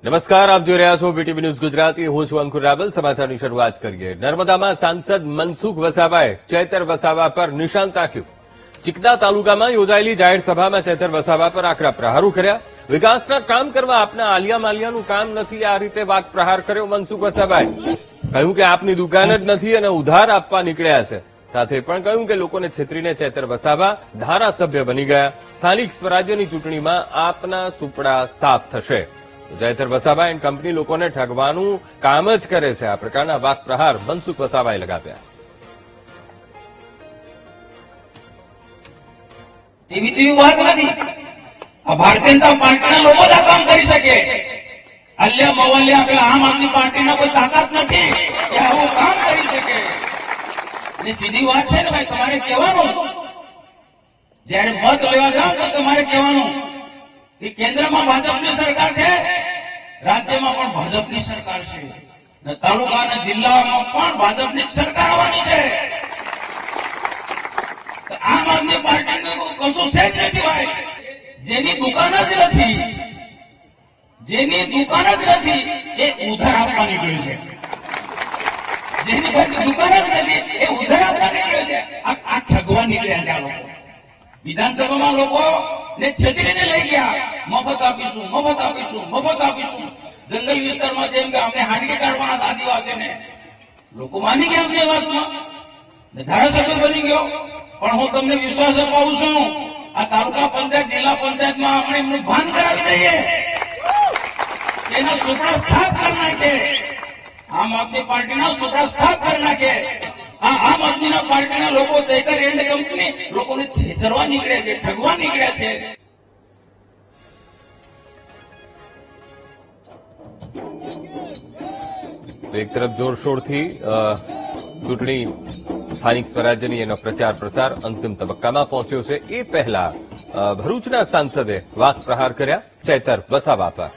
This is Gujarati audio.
નમસ્કાર, આપ જોઈ રહ્યા છો વીટીવી ન્યૂઝ ગુજરાતી. હું છું અંકુર રાવલ. સમાચારની શરૂઆત કરીએ. નર્મદામાં સાંસદ મનસુખ વસાવાએ ચૈતર વસાવા પર નિશાન તાક્યું. ચિકના તાલુકામાં યોજાયેલી જાહેર સભામાં ચૈતર વસાવા પર આકરા પ્રહારો કર્યા. વિકાસના કામ કરવા આપના આલિયા માલિયાનું કામ નથી, આ રીતે વાક પ્રહાર કર્યો મનસુખ વસાવાએ. કહ્યું કે આપની દુકાન જ નથી અને ઉધાર આપવા નીકળ્યા છે. સાથે પણ કહ્યું કે લોકોને છેતરીને ચૈતર વસાવા ધારાસભ્ય બની ગયા. સ્થાનિક સ્વરાજ્યની ચૂંટણીમાં આપના સુપડા સાફ થશે. ચૈતર વસાવા એન્ડ કંપની લોકોને ઠગવાનું કામ જ કરે છે. આ પ્રકારના વાક પ્રહાર મનસુખ વસાવાએ લગાવ્યા. એવી તેવી વાત નથી. આ ભારતીય જનતા પાર્ટીના લોકો જ આ કામ કરી શકે. અલ્યા મવલ્યા પેલા આમ આદમી પાર્ટીના કોઈ તાકાત નથી કે આવું કામ કરી શકે. અને સીધી વાત છે ને ભાઈ, તમારે કહેવાનું જયારે મત લેવા જાવ તો તમારે કહેવાનું કે કેન્દ્રમાં ભાજપની સરકાર છે, રાજ્યમાં પણ ભાજપની સરકાર છે, અને તાલુકા અને જિલ્લામાં પણ ભાજપની સરકાર આવવાની છે. આમ આદમી પાર્ટીનું કશું છે જ નથી ભાઈ. જેની દુકાન જ નથી, જેની દુકાન જ નથી એ ઉધાર આપવા નીકળ્યું છે. જેની પાસે દુકાન જ નથી એ ઉધાર આપવા નીકળ્યું છે. આ ઠગવા નીકળ્યા છે આ લોકો. વિધાનસભામાં લોકો ને છેતરીને લઈ ગયા. મફત આપીશું, મફત આપીશું, મફત આપીશું. જંગલ વિસ્તારમાં જેમ કે અમને હાડકી કાઢવાના આદિવાસીને લોકો માની ગયા અમને વાતમાં, ધારાસભ્ય બની ગયો. પણ હું તમને વિશ્વાસ અપાવું છું, આ તાલુકા પંચાયત, જિલ્લા પંચાયતમાં આપણે એમનું ભાન કરાવી દઈએ. એના સુપડા સાફ કરી નાખે. આમ આદમી પાર્ટીના સુપડા સાફ કરી નાખે. આ આમ આદમીના પાર્ટીના લોકો ચૈતર એન્ડ કંપની લોકોને છેતરવા નીકળ્યા છે, ઠગવા નીકળ્યા છે. એક તરફ જોરશોરથી ચૂંટણી સ્થાનિક સ્વરાજ્યની એનો પ્રચાર પ્રસાર અંતિમ તબક્કામાં પહોંચ્યો છે. એ પહેલા ભરૂચના સાંસદે વાક પ્રહાર કર્યા ચૈતર વસાવા પર.